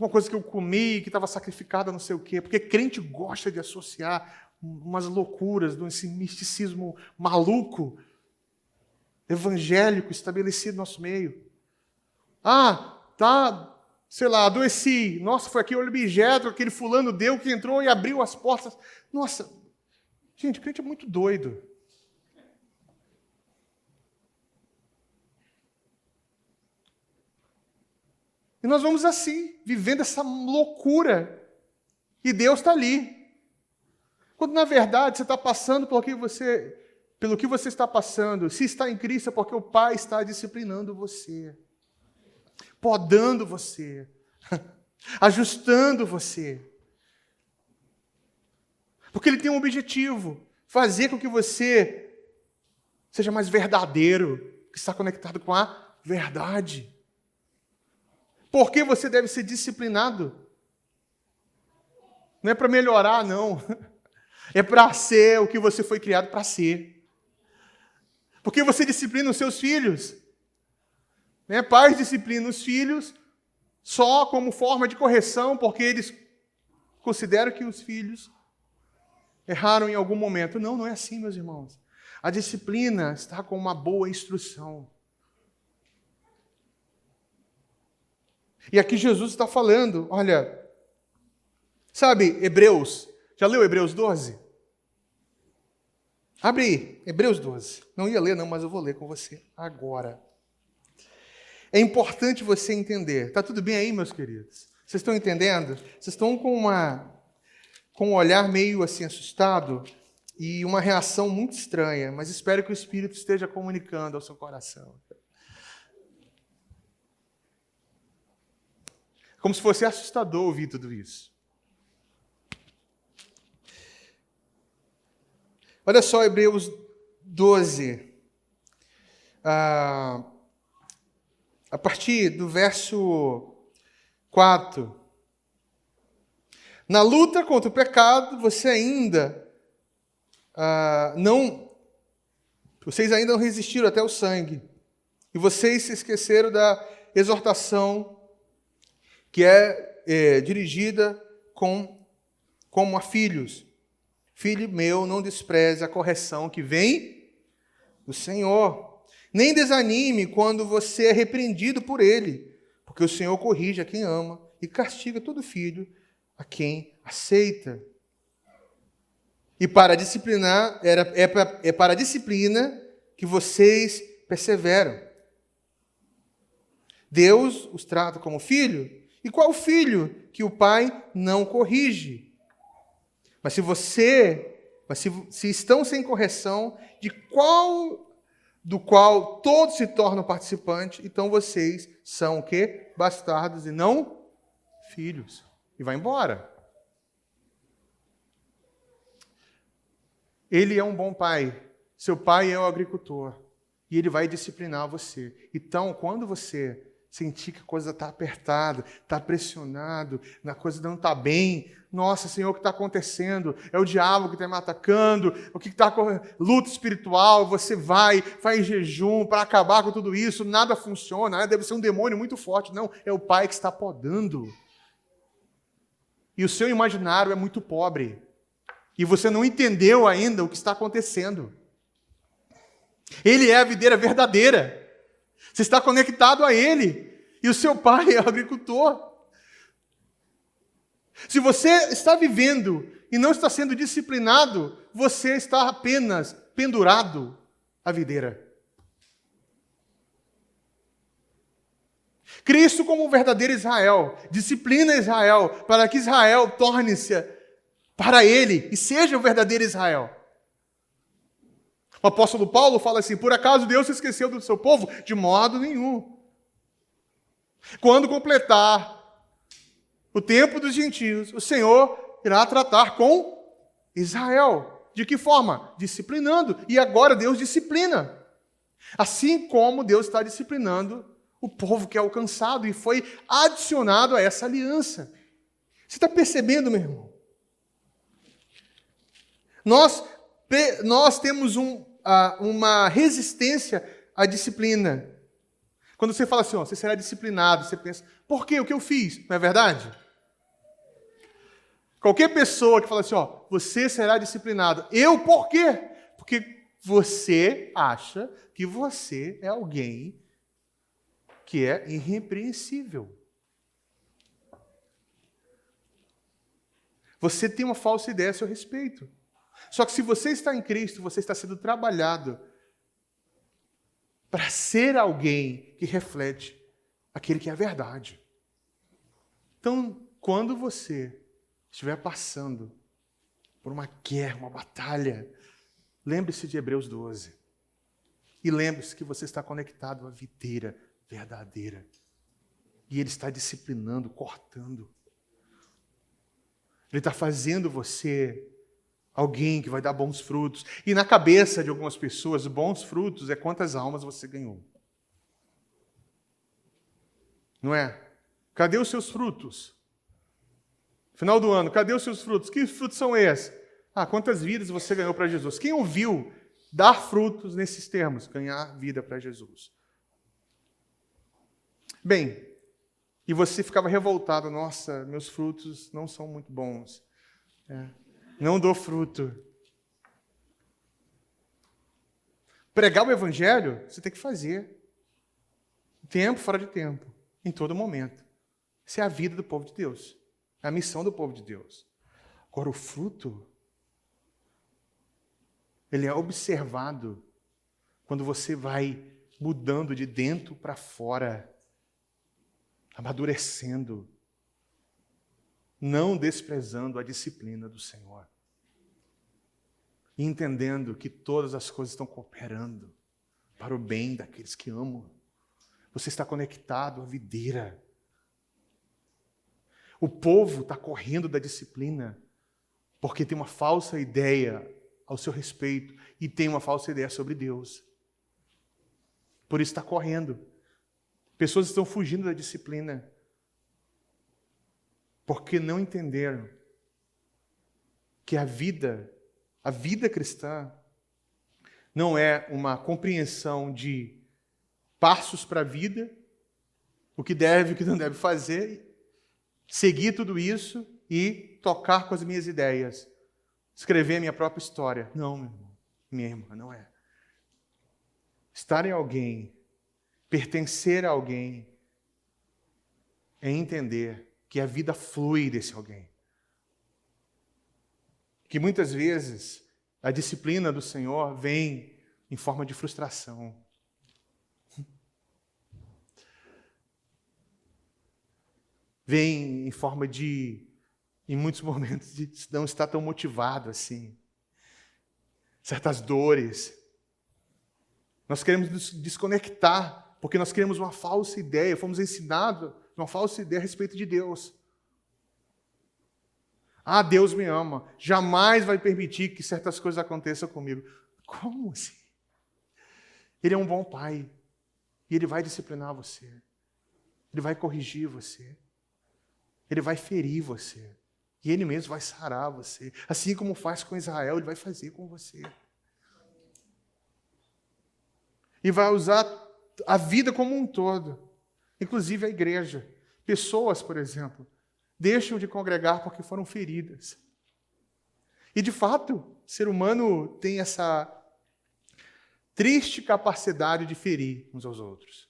coisa que eu comi, que estava sacrificada, não sei o quê. Porque crente gosta de associar umas loucuras, desse misticismo maluco, evangélico, estabelecido no nosso meio. Adoeci. Nossa, foi aquele objeto, aquele fulano deu, que entrou e abriu as portas. Nossa, gente, crente é muito doido. E nós vamos assim, vivendo essa loucura. E Deus está ali. Quando, na verdade, você está passando pelo que você está passando. Se está em Cristo, é porque o Pai está disciplinando você. Podando você. Ajustando você. Porque Ele tem um objetivo. Fazer com que você seja mais verdadeiro. Que está conectado com a verdade. Por que você deve ser disciplinado? Não é para melhorar, não. É para ser o que você foi criado para ser. Porque você disciplina os seus filhos. Pais disciplinam os filhos só como forma de correção, porque eles consideram que os filhos erraram em algum momento. Não é assim, meus irmãos. A disciplina está com uma boa instrução. E aqui Jesus está falando, olha, sabe, Hebreus, já leu Hebreus 12? Abre aí, Hebreus 12. Não ia ler não, mas eu vou ler com você agora. É importante você entender. Está tudo bem aí, meus queridos? Vocês estão entendendo? Vocês estão com um olhar meio assim assustado e uma reação muito estranha, mas espero que o Espírito esteja comunicando ao seu coração. Como se fosse assustador ouvir tudo isso. Olha só, Hebreus 12. A partir do verso 4. Na luta contra o pecado, vocês ainda não resistiram até o sangue. E vocês se esqueceram da exortação que é dirigida como a filhos. Filho meu, não despreze a correção que vem do Senhor. Nem desanime quando você é repreendido por Ele, porque o Senhor corrige a quem ama e castiga todo filho a quem aceita. E para disciplinar, é para a disciplina que vocês perseveram. Deus os trata como filho. E qual filho que o pai não corrige? Mas se estão sem correção, do qual todos se tornam participantes, então vocês são o quê? Bastardos e não filhos. E vai embora. Ele é um bom pai. Seu pai é o agricultor. E ele vai disciplinar você. Então, quando você sentir que a coisa está apertada, está pressionado, a coisa não está bem, nossa, Senhor, o que está acontecendo? É o diabo que está me atacando, o que está acontecendo? Luta espiritual, você faz jejum para acabar com tudo isso, nada funciona, deve ser um demônio muito forte. Não, é o pai que está podando. E o seu imaginário é muito pobre. E você não entendeu ainda o que está acontecendo. Ele é a videira verdadeira. Você está conectado a Ele. E o seu pai é o agricultor. Se você está vivendo e não está sendo disciplinado, você está apenas pendurado à videira. Cristo como o verdadeiro Israel, disciplina Israel, para que Israel torne-se para Ele e seja o verdadeiro Israel. O apóstolo Paulo fala assim, por acaso Deus se esqueceu do seu povo? De modo nenhum. Quando completar o tempo dos gentios, o Senhor irá tratar com Israel. De que forma? Disciplinando. E agora Deus disciplina. Assim como Deus está disciplinando o povo que é alcançado e foi adicionado a essa aliança. Você está percebendo, meu irmão? Nós temos uma resistência à disciplina. Quando você fala assim, você será disciplinado, você pensa, por quê? O que eu fiz? Não é verdade? Qualquer pessoa que fala assim, você será disciplinado. Por quê? Porque você acha que você é alguém que é irrepreensível. Você tem uma falsa ideia a seu respeito. Só que se você está em Cristo, você está sendo trabalhado para ser alguém que reflete aquele que é a verdade. Então, quando você estiver passando por uma guerra, uma batalha, lembre-se de Hebreus 12. E lembre-se que você está conectado à videira verdadeira. E Ele está disciplinando, cortando. Ele está fazendo você alguém que vai dar bons frutos. E na cabeça de algumas pessoas, bons frutos é quantas almas você ganhou. Não é? Cadê os seus frutos? Final do ano, cadê os seus frutos? Que frutos são esses? Quantas vidas você ganhou para Jesus? Quem ouviu dar frutos nesses termos? Ganhar vida para Jesus. Bem, e você ficava revoltado. Nossa, meus frutos não são muito bons. Não dou fruto. Pregar o evangelho, você tem que fazer. Tempo fora de tempo. Em todo momento. Essa é a vida do povo de Deus. É a missão do povo de Deus. Agora, o fruto, ele é observado quando você vai mudando de dentro para fora, amadurecendo, não desprezando a disciplina do Senhor. E entendendo que todas as coisas estão cooperando para o bem daqueles que amam. Você está conectado à videira. O povo está correndo da disciplina porque tem uma falsa ideia ao seu respeito e tem uma falsa ideia sobre Deus. Por isso está correndo. Pessoas estão fugindo da disciplina porque não entenderam que a vida cristã não é uma compreensão de passos para a vida, o que deve e o que não deve fazer, seguir tudo isso e tocar com as minhas ideias, escrever a minha própria história. Não, meu irmão, minha irmã, não é. Estar em alguém, pertencer a alguém, é entender que a vida flui desse alguém. Que muitas vezes a disciplina do Senhor vem em forma de frustração. Vem em forma de, em muitos momentos, de não estar tão motivado assim. Certas dores. Nós queremos nos desconectar, porque nós queremos uma falsa ideia, fomos ensinados uma falsa ideia a respeito de Deus. Ah, Deus me ama, jamais vai permitir que certas coisas aconteçam comigo. Como assim? Ele é um bom pai, e Ele vai disciplinar você. Ele vai corrigir você. Ele vai ferir você. E Ele mesmo vai sarar você. Assim como faz com Israel, Ele vai fazer com você. E vai usar a vida como um todo. Inclusive a igreja. Pessoas, por exemplo, deixam de congregar porque foram feridas. E, de fato, o ser humano tem essa triste capacidade de ferir uns aos outros.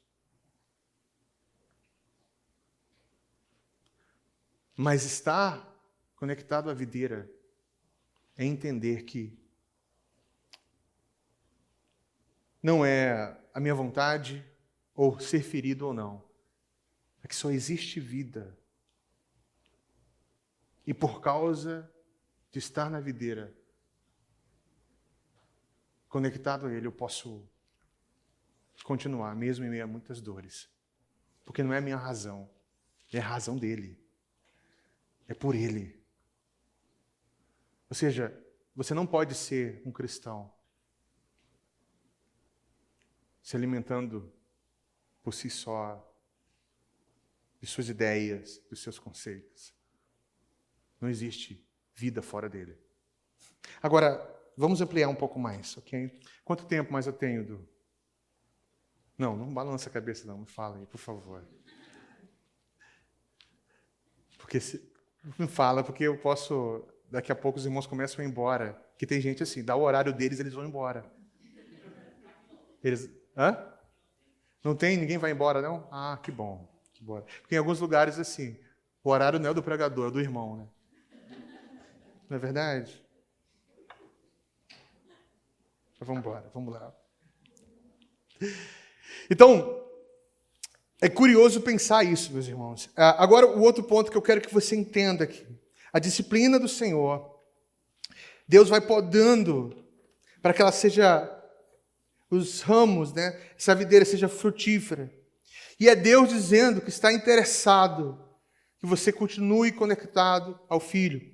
Mas estar conectado à videira é entender que não é a minha vontade ou ser ferido ou não. É que só existe vida. E por causa de estar na videira, conectado a Ele, eu posso continuar, mesmo em meio a muitas dores. Porque não é a minha razão, é a razão dEle. É por Ele. Ou seja, você não pode ser um cristão se alimentando por si só de suas ideias, dos seus conceitos. Não existe vida fora dele. Agora, vamos ampliar um pouco mais, ok? Quanto tempo mais eu tenho, Du? Não balança a cabeça não, me fala aí, por favor. Porque me fala, porque eu posso, daqui a pouco os irmãos começam a ir embora, que tem gente assim, dá o horário deles, eles vão embora. Hã? Não tem? Ninguém vai embora, não? Ah, que bom. Porque em alguns lugares, assim, o horário não é do pregador, é do irmão, né? Não é verdade? Mas vamos embora, vamos lá. Então, é curioso pensar isso, meus irmãos. Agora, o outro ponto que eu quero que você entenda aqui. A disciplina do Senhor, Deus vai podando para que ela seja, os ramos, né? Essa videira seja frutífera. E é Deus dizendo que está interessado que você continue conectado ao Filho.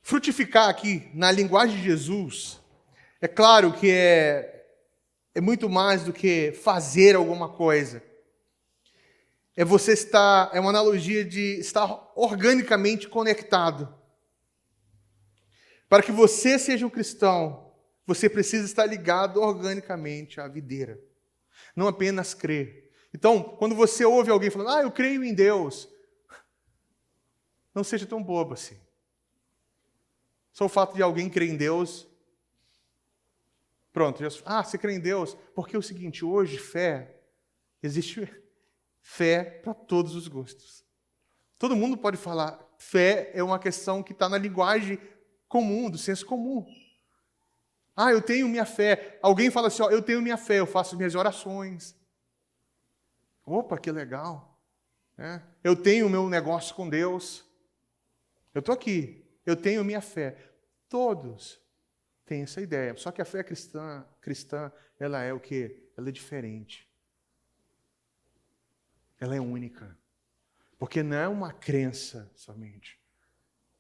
Frutificar aqui, na linguagem de Jesus, é claro que é muito mais do que fazer alguma coisa. É uma analogia de estar organicamente conectado. Para que você seja um cristão, você precisa estar ligado organicamente à videira. Não apenas crer. Então, quando você ouve alguém falando, eu creio em Deus, não seja tão bobo assim. Só o fato de alguém crer em Deus, pronto, você crê em Deus? Porque é o seguinte, hoje existe fé para todos os gostos. Todo mundo pode falar. Fé é uma questão que está na linguagem comum, do senso comum. Eu tenho minha fé. Alguém fala assim, eu tenho minha fé, eu faço minhas orações. Opa, que legal. Eu tenho o meu negócio com Deus. Eu estou aqui, eu tenho minha fé. Todos têm essa ideia. Só que a fé cristã, ela é o quê? Ela é diferente. Ela é única. Porque não é uma crença somente.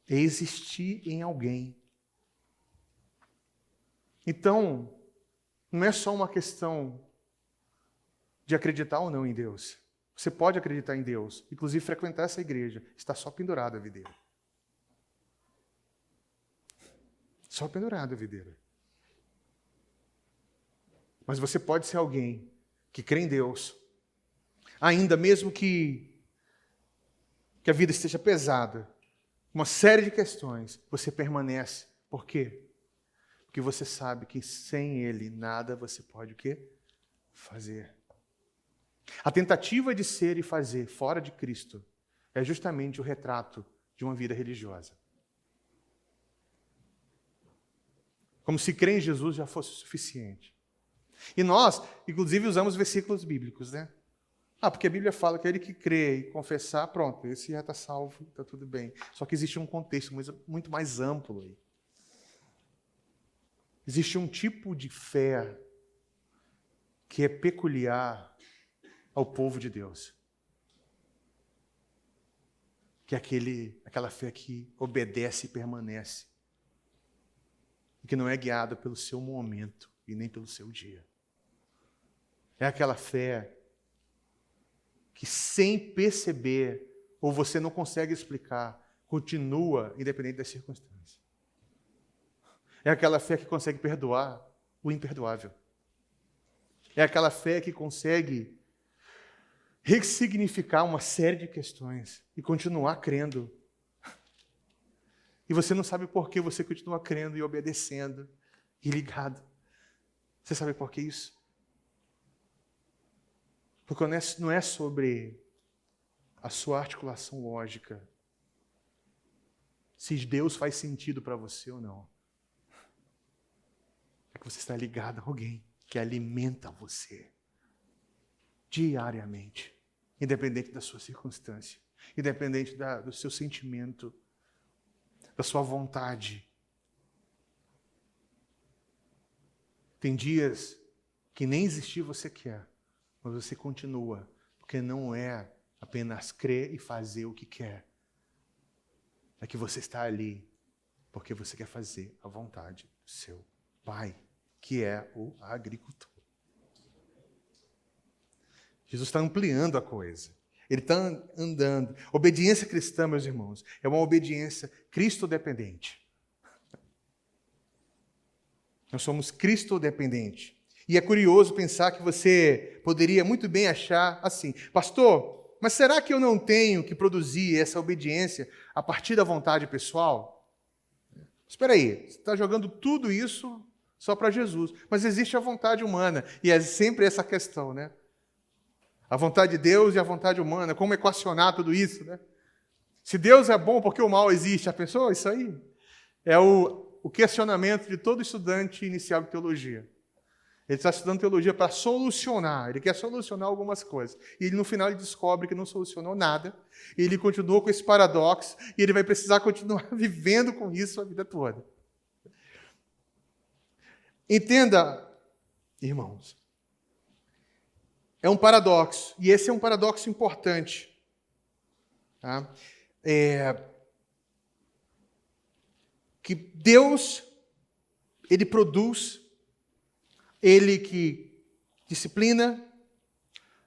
É existir em alguém. Então, não é só uma questão de acreditar ou não em Deus. Você pode acreditar em Deus, inclusive frequentar essa igreja, está só pendurado a videira. Só pendurado a videira. Mas você pode ser alguém que crê em Deus, ainda mesmo que a vida esteja pesada, uma série de questões, você permanece. Por quê? Porque você sabe que sem Ele nada você pode o quê? Fazer. A tentativa de ser e fazer fora de Cristo é justamente o retrato de uma vida religiosa. Como se crer em Jesus já fosse o suficiente. E nós, inclusive, usamos versículos bíblicos, né? Porque a Bíblia fala que aquele que crê e confessar, pronto, esse já está salvo, está tudo bem. Só que existe um contexto muito mais amplo aí. Existe um tipo de fé que é peculiar ao povo de Deus. Que é aquela fé que obedece e permanece. E que não é guiada pelo seu momento e nem pelo seu dia. É aquela fé que sem perceber, ou você não consegue explicar, continua independente das circunstâncias. É aquela fé que consegue perdoar o imperdoável. É aquela fé que consegue ressignificar uma série de questões e continuar crendo. E você não sabe por que você continua crendo e obedecendo e ligado. Você sabe por que isso? Porque não é sobre a sua articulação lógica, se Deus faz sentido para você ou não. É que você está ligado a alguém que alimenta você diariamente, independente da sua circunstância, independente do seu sentimento, da sua vontade. Tem dias que nem existir você quer, mas você continua, porque não é apenas crer e fazer o que quer. É que você está ali porque você quer fazer a vontade do seu Pai, que é o agricultor. Jesus está ampliando a coisa. Ele está andando. Obediência cristã, meus irmãos, é uma obediência cristo-dependente. Nós somos cristo-dependentes. E é curioso pensar que você poderia muito bem achar assim, pastor, mas será que eu não tenho que produzir essa obediência a partir da vontade pessoal? Espera aí, você está jogando tudo isso só para Jesus. Mas existe a vontade humana, e é sempre essa questão, né? A vontade de Deus e a vontade humana, como equacionar tudo isso, né? Se Deus é bom, por que o mal existe? Já pensou isso aí? É o questionamento de todo estudante inicial de teologia. Ele está estudando teologia para solucionar, ele quer solucionar algumas coisas. E no final ele descobre que não solucionou nada, e ele continua com esse paradoxo, e ele vai precisar continuar vivendo com isso a vida toda. Entenda, irmãos, é um paradoxo, e esse é um paradoxo importante. Tá? Que Deus, Ele produz, Ele que disciplina,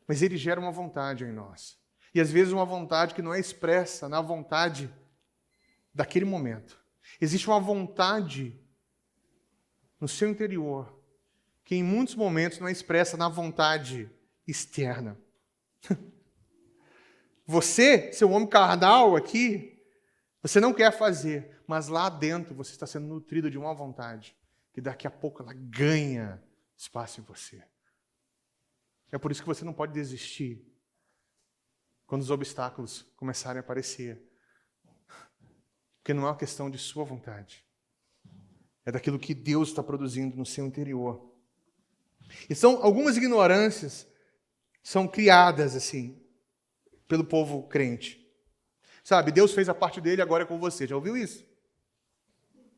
mas Ele gera uma vontade em nós. E às vezes uma vontade que não é expressa na vontade daquele momento. Existe uma vontade no seu interior que em muitos momentos não é expressa na vontade externa. Você, seu homem carnal aqui, você não quer fazer, mas lá dentro você está sendo nutrido de uma vontade que daqui a pouco ela ganha espaço em você. É por isso que você não pode desistir quando os obstáculos começarem a aparecer. Porque não é uma questão de sua vontade. É daquilo que Deus está produzindo no seu interior. E são algumas ignorâncias são criadas assim pelo povo crente. Sabe, Deus fez a parte dele, agora é com você. Já ouviu isso?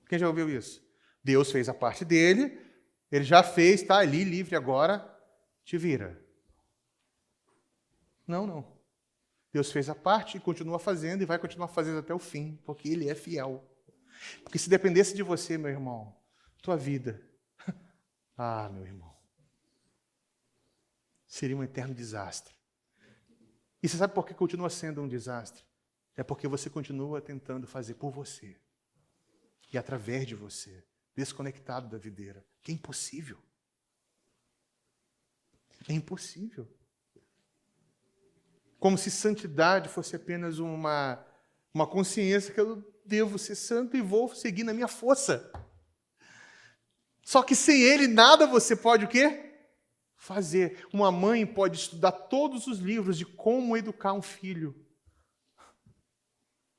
Quem já ouviu isso? Deus fez a parte dele, ele já fez, está ali livre agora, te vira. Não. Deus fez a parte e continua fazendo e vai continuar fazendo até o fim, porque Ele é fiel. Porque se dependesse de você, meu irmão, tua vida, meu irmão, seria um eterno desastre. E você sabe por que continua sendo um desastre? É porque você continua tentando fazer por você e através de você, desconectado da videira, que é impossível. É impossível. Como se santidade fosse apenas uma consciência que eu devo ser santo e vou seguir na minha força. Só que sem Ele, nada você pode o quê? Fazer. Uma mãe pode estudar todos os livros de como educar um filho.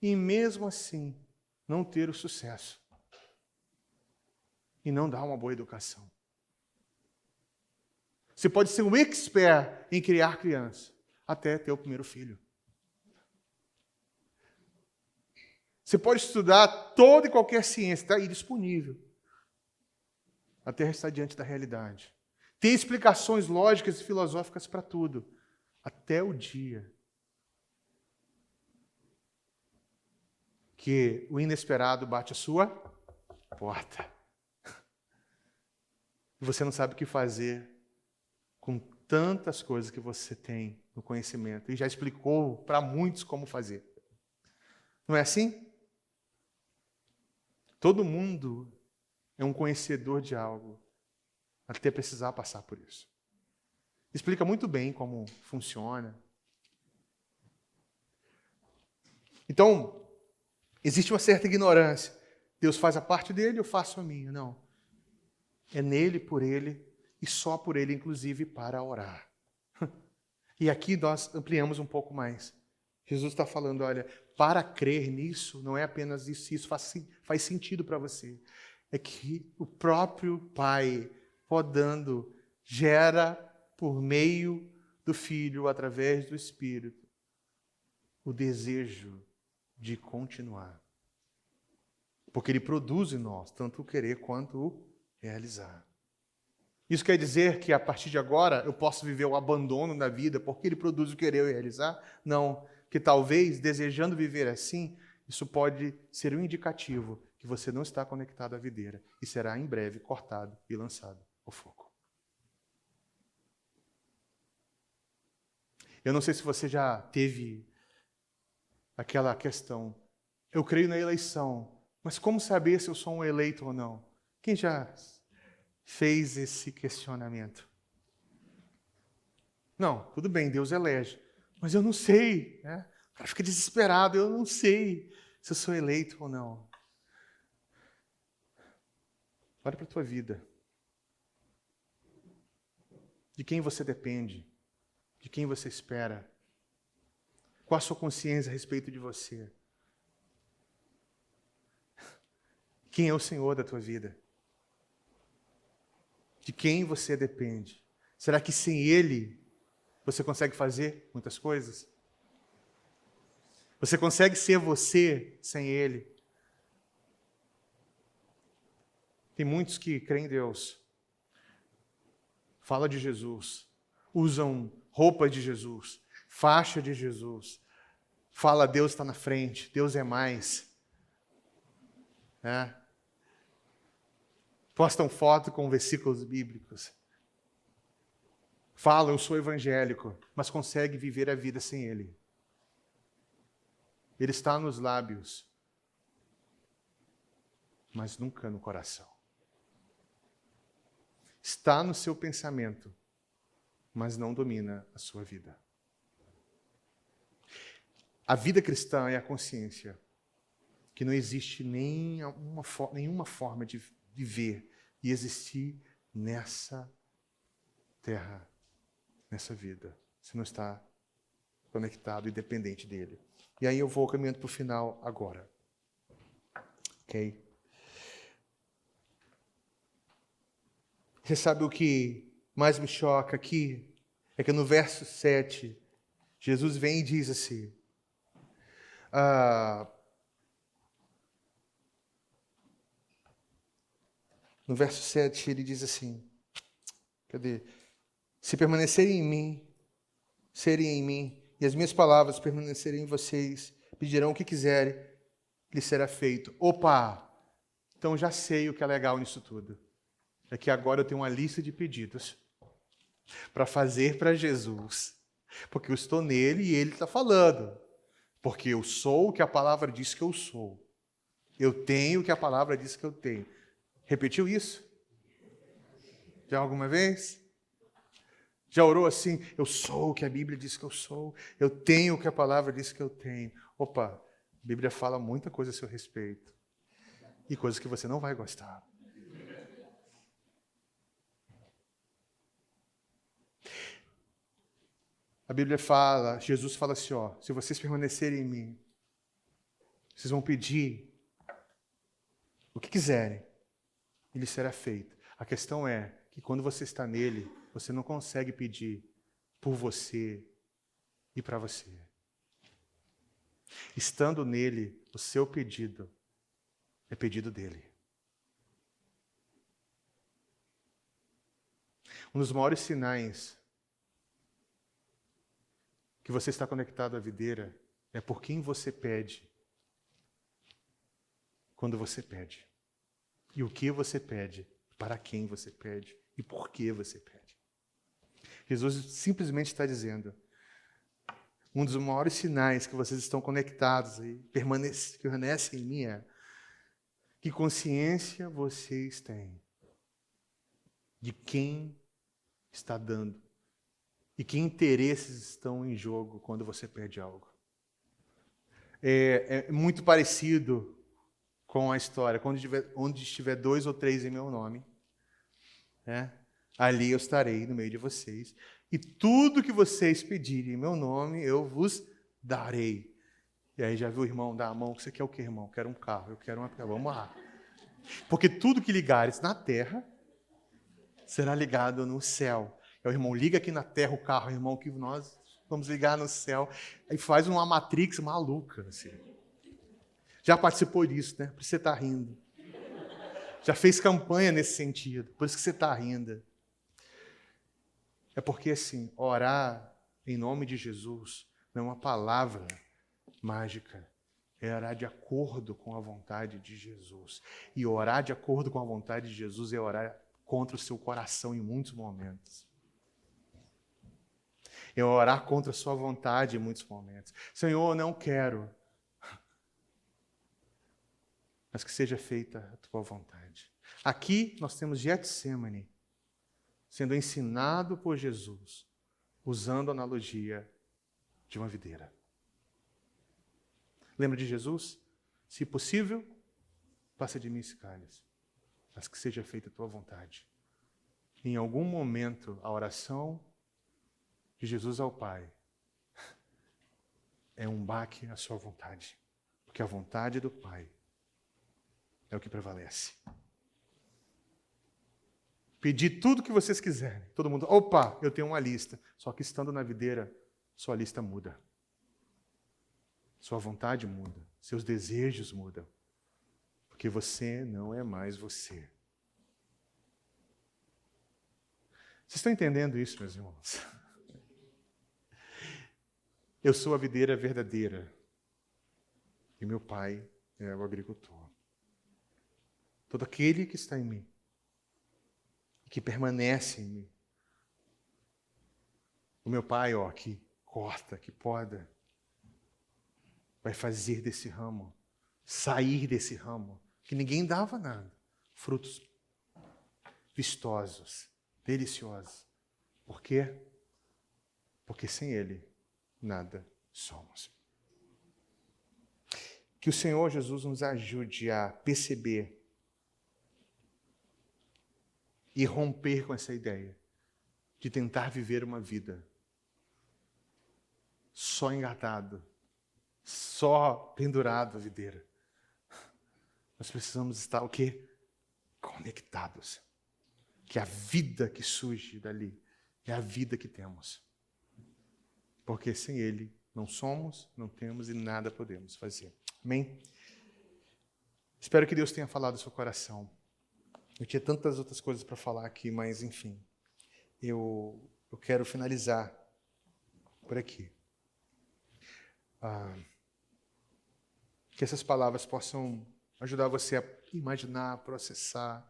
E mesmo assim, não ter o sucesso. E não dar uma boa educação. Você pode ser um expert em criar crianças. Até ter o primeiro filho. Você pode estudar toda e qualquer ciência, está aí disponível. Até estar diante da realidade. Tem explicações lógicas e filosóficas para tudo. Até o dia que o inesperado bate a sua porta. E você não sabe o que fazer com tantas coisas que você tem no conhecimento. E já explicou para muitos como fazer. Não é assim? Todo mundo é um conhecedor de algo, até precisar passar por isso. Explica muito bem como funciona. Então, existe uma certa ignorância. Deus faz a parte dele, eu faço a minha. Não. É nele, por ele, e só por ele, inclusive, para orar. E aqui nós ampliamos um pouco mais. Jesus está falando, olha, para crer nisso, não é apenas isso faz sentido para você. É que o próprio Pai, podando, gera por meio do Filho, através do Espírito, o desejo de continuar. Porque Ele produz em nós, tanto o querer quanto o realizar. Isso quer dizer que a partir de agora eu posso viver o abandono da vida porque Ele produz o querer e realizar? Não. Que talvez, desejando viver assim, isso pode ser um indicativo que você não está conectado à videira e será em breve cortado e lançado ao fogo. Eu não sei se você já teve aquela questão. Eu creio na eleição, mas como saber se eu sou um eleito ou não? Quem já fez esse questionamento? Não, tudo bem, Deus elege, mas eu não sei, né? O cara fica desesperado, eu não sei se eu sou eleito ou não. Olha para a tua vida. De quem você depende? De quem você espera? Qual a sua consciência a respeito de você? Quem é o Senhor da tua vida? De quem você depende? Será que sem Ele você consegue fazer muitas coisas? Você consegue ser você sem Ele? Tem muitos que creem em Deus, falam de Jesus, usam roupa de Jesus, faixa de Jesus, fala Deus está na frente, Deus é mais. Postam foto com versículos bíblicos. Falam, eu sou evangélico, mas consegue viver a vida sem Ele. Ele está nos lábios, mas nunca no coração. Está no seu pensamento, mas não domina a sua vida. A vida cristã é a consciência que não existe nenhuma forma de viver e existir nessa terra, nessa vida, se não está conectado e dependente dele. E aí eu vou caminhando para o final agora. Ok? Você sabe o que mais me choca aqui? É que no verso 7, Jesus vem e diz assim, no verso 7 ele diz assim, cadê? Se permanecerem em mim, serem em mim, e as minhas palavras permanecerem em vocês, pedirão o que quiserem, lhes será feito. Opa! Então já sei o que é legal nisso tudo. É que agora eu tenho uma lista de pedidos para fazer para Jesus. Porque eu estou nele e ele está falando. Porque eu sou o que a palavra diz que eu sou. Eu tenho o que a palavra diz que eu tenho. Repetiu isso? Já alguma vez? Já orou assim? Eu sou o que a Bíblia diz que eu sou. Eu tenho o que a palavra diz que eu tenho. Opa, a Bíblia fala muita coisa a seu respeito. E coisas que você não vai gostar. A Bíblia fala, Jesus fala assim, ó, se vocês permanecerem em mim, vocês vão pedir o que quiserem, e lhes será feito. A questão é que quando você está nele, você não consegue pedir por você e para você. Estando nele, o seu pedido é pedido dele. Um dos maiores sinais que você está conectado à videira é por quem você pede quando você pede. E o que você pede, para quem você pede e por que você pede. Jesus simplesmente está dizendo, um dos maiores sinais que vocês estão conectados e permanecem em mim é que consciência vocês têm de quem está dando e que interesses estão em jogo quando você pede algo. É muito parecido com a história, onde estiver 2 ou 3 em meu nome, né? Ali eu estarei no meio de vocês, e tudo que vocês pedirem em meu nome, eu vos darei. E aí já viu o irmão dar a mão? Você quer o quê, irmão? Eu quero um carro, eu quero uma... Vamos lá. Porque tudo que ligares na terra, será ligado no céu. O irmão liga aqui na terra o carro, irmão, que nós vamos ligar no céu. Aí faz uma matrix maluca. Assim. Já participou disso, né? Por isso você está rindo. Já fez campanha nesse sentido, por isso que você está rindo. É porque, assim, orar em nome de Jesus não é uma palavra mágica. É orar de acordo com a vontade de Jesus. E orar de acordo com a vontade de Jesus é orar contra o seu coração em muitos momentos. É orar contra a sua vontade em muitos momentos. Senhor, eu não quero, mas que seja feita a tua vontade. Aqui nós temos Getsemane sendo ensinado por Jesus, usando a analogia de uma videira. Lembra de Jesus? Se possível, passa de mim esse cálice, mas que seja feita a tua vontade. Em algum momento, a oração de Jesus ao Pai é um baque à sua vontade, porque a vontade do Pai é o que prevalece. Pedir tudo que vocês quiserem. Todo mundo, opa, eu tenho uma lista. Só que estando na videira, sua lista muda. Sua vontade muda. Seus desejos mudam. Porque você não é mais você. Vocês estão entendendo isso, meus irmãos? Eu sou a videira verdadeira. E meu Pai é o agricultor. Todo aquele que está em mim, que permanece em mim. O meu Pai, ó, que corta, que poda, vai fazer desse ramo, sair desse ramo, que ninguém dava nada, frutos vistosos, deliciosos. Por quê? Porque sem Ele, nada somos. Que o Senhor Jesus nos ajude a perceber e romper com essa ideia de tentar viver uma vida só engatado, só pendurado à videira. Nós precisamos estar o quê? Conectados. Que a vida que surge dali é a vida que temos. Porque sem Ele não somos, não temos e nada podemos fazer. Amém? Espero que Deus tenha falado ao seu coração. Eu tinha tantas outras coisas para falar aqui, mas enfim. Eu quero finalizar por aqui. Que essas palavras possam ajudar você a imaginar, processar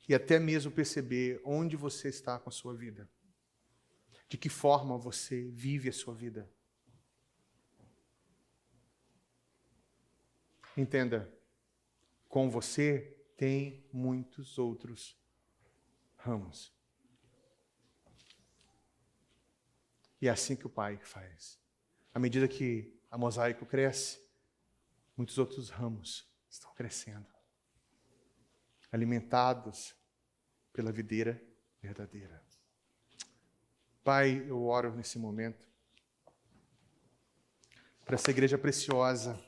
e até mesmo perceber onde você está com a sua vida. De que forma você vive a sua vida. Entenda, com você tem muitos outros ramos. E é assim que o Pai faz. À medida que a mosaico cresce, muitos outros ramos estão crescendo, alimentados pela videira verdadeira. Pai, eu oro nesse momento para essa igreja preciosa.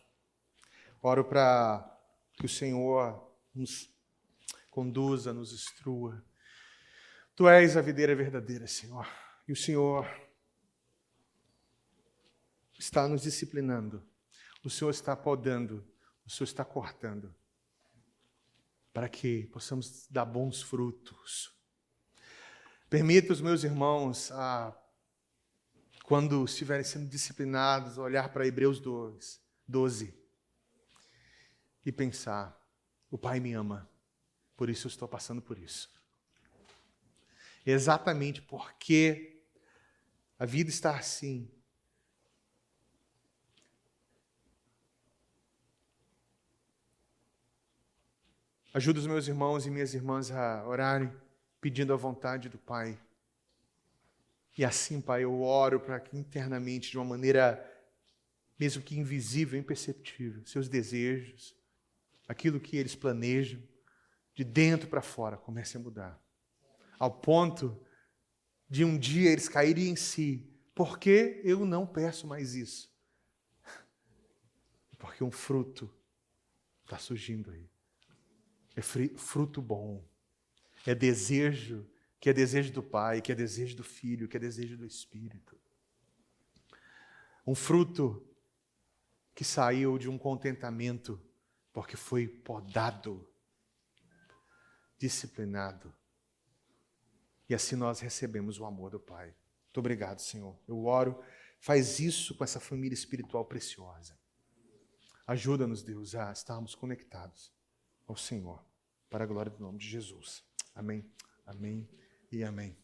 Oro para que o Senhor nos conduza, nos instrua. Tu és a videira verdadeira, Senhor. E o Senhor está nos disciplinando. O Senhor está podando. O Senhor está cortando. Para que possamos dar bons frutos. Permita os meus irmãos, quando estiverem sendo disciplinados, olhar para Hebreus 12 e pensar, o Pai me ama, por isso eu estou passando por isso. Exatamente porque a vida está assim. Ajuda os meus irmãos e minhas irmãs a orarem, pedindo a vontade do Pai. E assim, Pai, eu oro para que internamente, de uma maneira mesmo que invisível, imperceptível, seus desejos, aquilo que eles planejam, de dentro para fora, comece a mudar. Ao ponto de um dia eles caírem em si. Por que eu não peço mais isso? Porque um fruto está surgindo aí. É fruto bom. É desejo, que é desejo do Pai, que é desejo do Filho, que é desejo do Espírito. Um fruto que saiu de um contentamento, porque foi podado, disciplinado. E assim nós recebemos o amor do Pai. Muito obrigado, Senhor. Eu oro, faz isso com essa família espiritual preciosa. Ajuda-nos, Deus, a estarmos conectados ao Senhor, para a glória do nome de Jesus. Amém, amém e amém.